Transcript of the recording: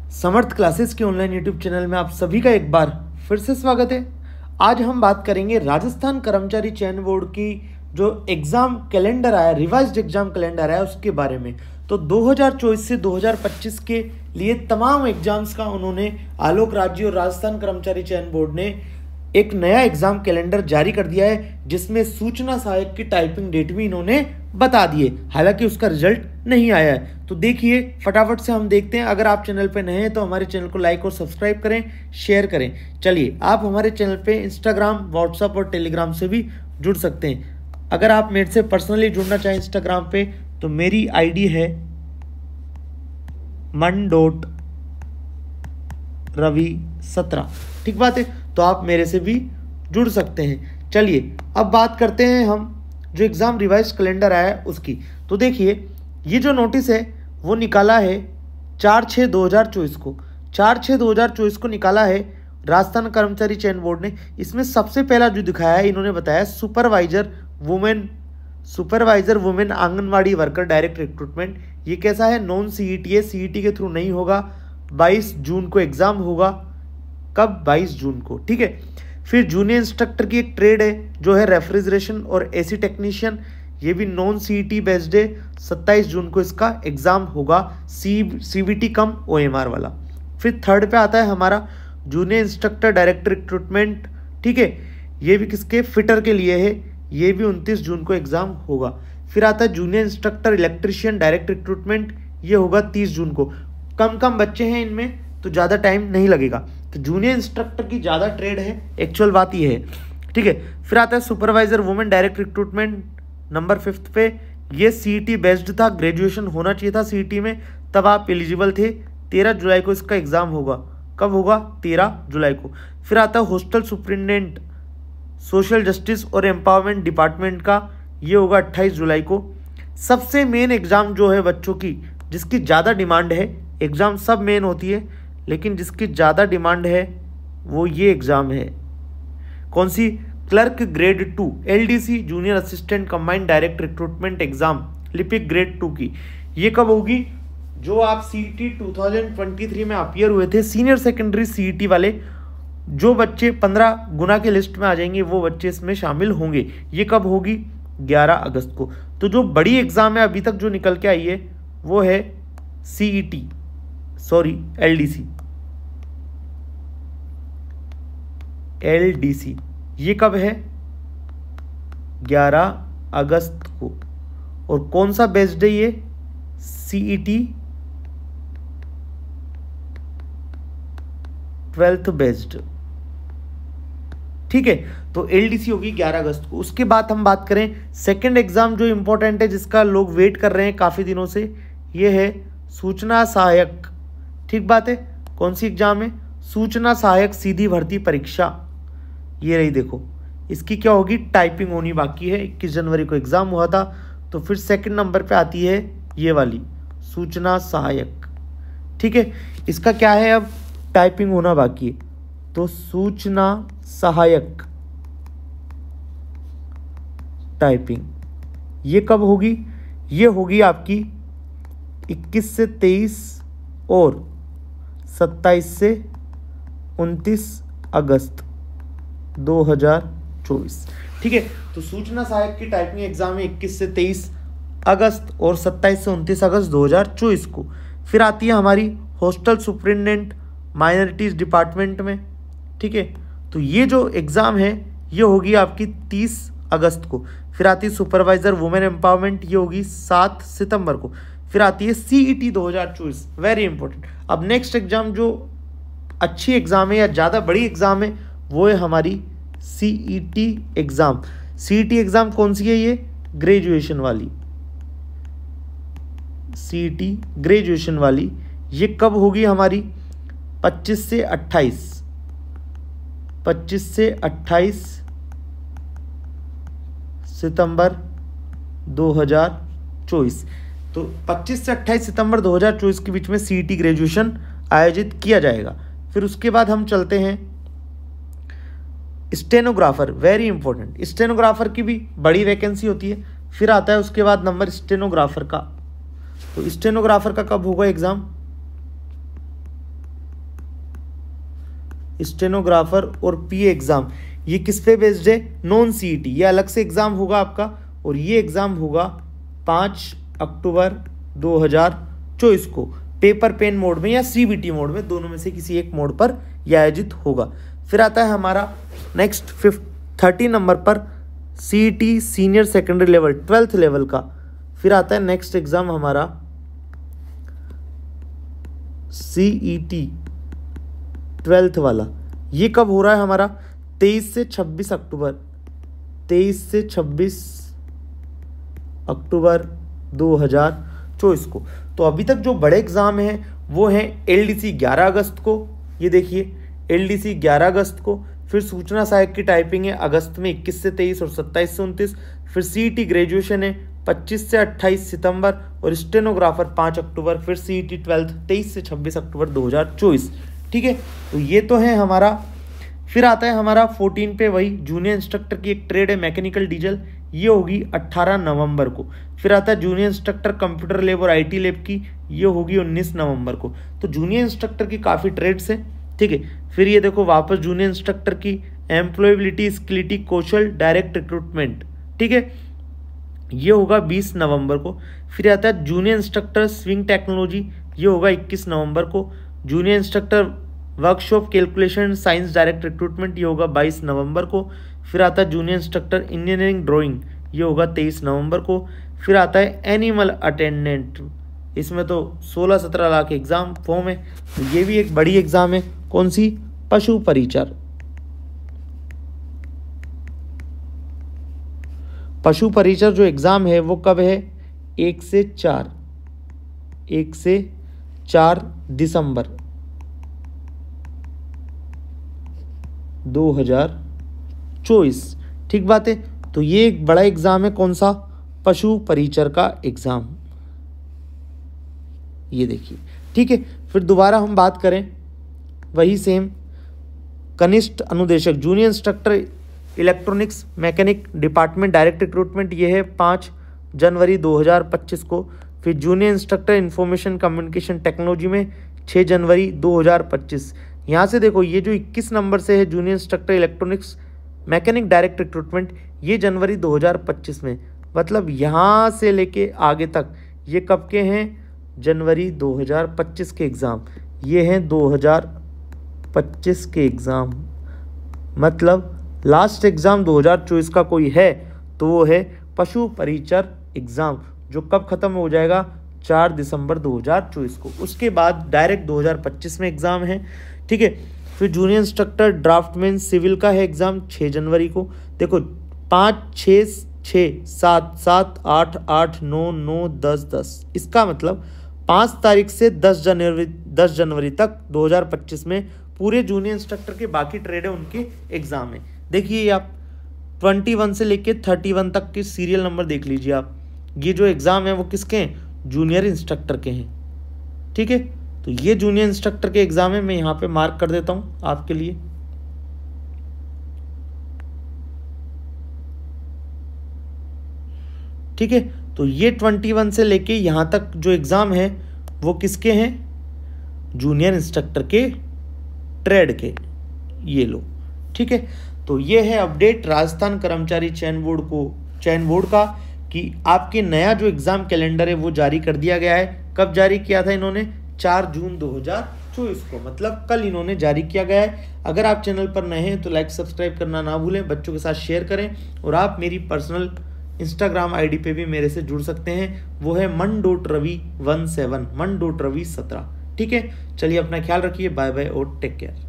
समर्थ classes के online YouTube channel में आप सभी का एक बार फिर से स्वागत है। आज हम बात करेंगे राजस्थान कर्मचारी चयन बोर्ड की जो एग्ज़ाम कैलेंडर आया, रिवाइज्ड एग्ज़ाम कैलेंडर आया, उसके बारे में। तो 2024 से 2025 के लिए तमाम एग्जाम्स का उन्होंने आलोक राज्य और राजस्थान कर्मचारी चयन बोर्ड ने एक नया एग्ज़ाम कैलेंडर जारी कर दिया है, जिसमें सूचना सहायक की टाइपिंग डेट भी इन्होंने बता दी है। हालांकि उसका रिजल्ट नहीं आया है। तो देखिए फटाफट से हम देखते हैं। अगर आप चैनल पे नए हैं तो हमारे चैनल को लाइक और सब्सक्राइब करें, शेयर करें। चलिए, आप हमारे चैनल पे इंस्टाग्राम, व्हाट्सएप और टेलीग्राम से भी जुड़ सकते हैं। अगर आप मेरे से पर्सनली जुड़ना चाहें इंस्टाग्राम पे तो मेरी आईडी है man.ravi17। ठीक बात है, तो आप मेरे से भी जुड़ सकते हैं। चलिए अब बात करते हैं हम जो एग्ज़ाम रिवाइज कैलेंडर आया है उसकी। तो देखिए, ये जो नोटिस है वो निकाला है 4/6/2024 को। 4/6/2024 को निकाला है राजस्थान कर्मचारी चयन बोर्ड ने। इसमें सबसे पहला जो दिखाया है, इन्होंने बताया supervisor women anganwadi worker direct recruitment. ये कैसा है? नॉन सीईटी है, सीईटी के थ्रू नहीं होगा। 22 जून को एग्ज़ाम होगा। कब? 22 जून को। ठीक है। फिर जूनियर इंस्ट्रक्टर की एक ट्रेड है जो है रेफ्रिजरेशन और एसी टेक्नीशियन। ये भी नॉन सीईटी बेस्ड है। 27 जून को इसका एग्ज़ाम होगा, सीबीटी कम ओएमआर वाला। फिर थर्ड पे आता है हमारा जूनियर इंस्ट्रक्टर डायरेक्ट रिक्रूटमेंट। ठीक है, ये भी किसके? फिटर के लिए है। ये भी 29 जून को एग्ज़ाम होगा। फिर आता है junior instructor electrician direct recruitment. ये होगा 30 जून को। कम बच्चे हैं इनमें तो ज़्यादा टाइम नहीं लगेगा। तो जूनियर इंस्ट्रक्टर की ज़्यादा ट्रेड है, एक्चुअल बात ये है। ठीक है। फिर आता है supervisor women direct recruitment number 5 पे। ये सीईटी बेस्ड था, ग्रेजुएशन होना चाहिए था सीईटी में, तब आप एलिजिबल थे। 13 जुलाई को इसका एग्ज़ाम होगा। कब होगा? 13 जुलाई को। फिर आता है हॉस्टल सुप्रिटेंडेंट सोशल जस्टिस और एम्पावरमेंट डिपार्टमेंट का। ये होगा 28 जुलाई को। सबसे मेन एग्ज़ाम जो है बच्चों की, जिसकी ज़्यादा डिमांड है, एग्ज़ाम सब मेन होती है लेकिन जिसकी ज़्यादा डिमांड है वो ये एग्ज़ाम है। कौन सी? Clerk grade 2 LDC junior assistant combined direct recruitment exam लिपिक ग्रेड 2 की। ये कब होगी? जो आप सीईटी 2023 में अपीयर हुए थे, सीनियर सेकेंडरी सीईटी वाले, जो बच्चे 15 गुना के लिस्ट में आ जाएंगे वो बच्चे इसमें शामिल होंगे। ये कब होगी? 11 अगस्त को। तो जो बड़ी एग्ज़ाम है अभी तक जो निकल के आई है वो है एलडीसी। ये कब है? 11 अगस्त को। और कौन सा बेस्ड है ये? CET 12th based. ठीक है, तो एलडीसी होगी 11 अगस्त को। उसके बाद हम बात करें सेकंड एग्जाम जो इंपॉर्टेंट है, जिसका लोग वेट कर रहे हैं काफ़ी दिनों से, ये है सूचना सहायक। ठीक बात है। कौन सी एग्जाम है? सूचना सहायक सीधी भर्ती परीक्षा। ये रही, देखो इसकी क्या होगी? टाइपिंग होनी बाकी है। 21 जनवरी को एग्ज़ाम हुआ था। तो फिर सेकंड नंबर पे आती है ये वाली सूचना सहायक। ठीक है, इसका क्या है? अब टाइपिंग होना बाकी है। तो सूचना सहायक टाइपिंग ये कब होगी? ये होगी आपकी 21 से 23 और 27 से 29 अगस्त 2024। ठीक है, तो सूचना सहायक की टाइपिंग एग्जाम है 21 से 23 अगस्त और 27 से 29 अगस्त 2024 को। फिर आती है हमारी हॉस्टल सुप्रिटेंडेंट माइनॉरिटीज़ डिपार्टमेंट में। ठीक है, तो ये जो एग्ज़ाम है ये होगी आपकी 30 अगस्त को। फिर आती है सुपरवाइज़र वुमेन एम्पावरमेंट, ये होगी 7 सितंबर को। फिर आती है सीईटी 2024, वेरी इंपॉर्टेंट। अब नेक्स्ट एग्ज़ाम जो अच्छी एग्ज़ाम है या ज़्यादा बड़ी एग्ज़ाम है वो है हमारी सीईटी एग्ज़ाम। सीईटी एग्ज़ाम कौन सी है? ये ग्रेजुएशन वाली, सीईटी ग्रेजुएशन वाली। ये कब होगी हमारी? 25 से 28 सितंबर 2024। तो 25 से 28 सितंबर 2024 के बीच में सीईटी ग्रेजुएशन आयोजित किया जाएगा। फिर उसके बाद हम चलते हैं स्टेनोग्राफर, वेरी इंपॉर्टेंट। स्टेनोग्राफर की भी बड़ी वैकेंसी होती है। फिर आता है उसके बाद नंबर स्टेनोग्राफर का। तो स्टेनोग्राफर का कब होगा एग्ज़ाम? स्टेनोग्राफर और पीए एग्ज़ाम, ये किस पे बेस्ड है? नॉन सीईटी, ये अलग से एग्ज़ाम होगा आपका, और ये एग्ज़ाम होगा 5 अक्टूबर 2024 को पेपर पेन मोड में या सीबीटी मोड में, दोनों में से किसी एक मोड पर यह आयोजित होगा। फिर आता है हमारा नेक्स्ट 30 नंबर पर CET senior secondary level 12th level का। फिर आता है नेक्स्ट एग्ज़ाम हमारा सीईटी 12th वाला, ये कब हो रहा है हमारा? 23 से 26 अक्टूबर, 23 से 26 अक्टूबर 2024 को। तो अभी तक जो बड़े एग्ज़ाम हैं वो हैं एलडीसी 11 अगस्त को, ये देखिए एलडीसी 11 अगस्त को। फिर सूचना सहायक की टाइपिंग है अगस्त में 21 से 23 और 27 से 29। फिर सीईटी ग्रेजुएशन है 25 से 28 सितंबर और स्टेनोग्राफर 5 अक्टूबर। फिर सीईटी 12th 23 से 26 अक्टूबर 2024। ठीक है, तो ये तो है हमारा। फिर आता है हमारा 14 पे वही जूनियर इंस्ट्रक्टर की एक ट्रेड है मैकेनिकल डीजल, ये होगी 18 नवंबर को। फिर आता है जूनियर इंस्ट्रक्टर कंप्यूटर लैब और आईटी लैब की, ये होगी 19 नवंबर को। तो जूनियर इंस्ट्रक्टर की काफ़ी ट्रेड्स हैं। ठीक है, फिर ये देखो वापस जूनियर इंस्ट्रक्टर की एम्प्लॉयबिलिटी स्किलिटी कौशल डायरेक्ट रिक्रूटमेंट, ठीक है, ये होगा 20 नवंबर को। फिर आता है जूनियर इंस्ट्रक्टर स्विंग टेक्नोलॉजी, ये होगा 21 नवंबर को। Junior instructor workshop calculation science direct recruitment, ये होगा 22 नवंबर को। फिर आता है जूनियर इंस्ट्रक्टर इंजीनियरिंग ड्राइंग, ये होगा 23 नवंबर को। फिर आता है एनिमल अटेंडेंट, इसमें तो 16-17 लाख एग्ज़ाम फॉर्म है, तो ये भी एक बड़ी एग्ज़ाम है। कौन सी? पशु परिचर। पशु परिचर जो एग्ज़ाम है वो कब है? 1 से 4 दिसंबर 2024। ठीक बात है, तो ये एक बड़ा एग्ज़ाम है। कौन सा? पशु परिचर का एग्ज़ाम, ये देखिए। ठीक है, फिर दोबारा हम बात करें वही सेम कनिष्ठ अनुदेशक junior instructor electronics mechanic department direct recruitment, ये है 5 जनवरी 2025 को। फिर junior instructor information communication technology में 6 जनवरी 2025। यहाँ से देखो ये जो 21 नंबर से है junior instructor electronics mechanic direct recruitment, ये जनवरी 2025 में, मतलब यहाँ से लेके आगे तक ये कब के हैं? जनवरी 2025 के एग्ज़ाम, ये हैं 2025 के एग्ज़ाम। मतलब लास्ट एग्ज़ाम 2024 का कोई है तो वो है पशु परिचर एग्ज़ाम, जो कब ख़त्म हो जाएगा? 4 दिसंबर 2024 को। उसके बाद डायरेक्ट 2025 में एग्ज़ाम है। ठीक है, फिर जूनियर इंस्ट्रक्टर ड्राफ्टमैन सिविल का है एग्ज़ाम 6 जनवरी को। देखो 5, 6, 6, 7, 7, 8, 8, 9, 9, 10, 10, इसका मतलब 5 तारीख से 10 जनवरी तक 2025 में पूरे जूनियर इंस्ट्रक्टर के बाकी ट्रेड है उनके एग्ज़ाम है। देखिए आप 21 से लेके 31 तक के सीरियल नंबर देख लीजिए आप। ये जो एग्ज़ाम है वो किसके हैं? जूनियर इंस्ट्रक्टर के हैं। ठीक है, तो ये जूनियर इंस्ट्रक्टर के एग्ज़ाम है, मैं यहाँ पे मार्क कर देता हूँ आपके लिए। ठीक है, तो ये 21 से लेके यहाँ तक जो एग्ज़ाम है वो किसके हैं? जूनियर इंस्ट्रक्टर के ट्रेड के, ये लो। ठीक है, तो ये है अपडेट राजस्थान कर्मचारी चयन बोर्ड का कि आपके नया जो एग्ज़ाम कैलेंडर है वो जारी कर दिया गया है। कब जारी किया था इन्होंने? 4 जून 2024 को, मतलब कल इन्होंने जारी किया गया है। अगर आप चैनल पर नए हैं तो लाइक सब्सक्राइब करना ना भूलें, बच्चों के साथ शेयर करें, और आप मेरी पर्सनल इंस्टाग्राम आईडी पे भी मेरे से जुड़ सकते हैं, वो है man.ravi17 man.ravi17। ठीक है, चलिए अपना ख्याल रखिए, बाय बाय और टेक केयर।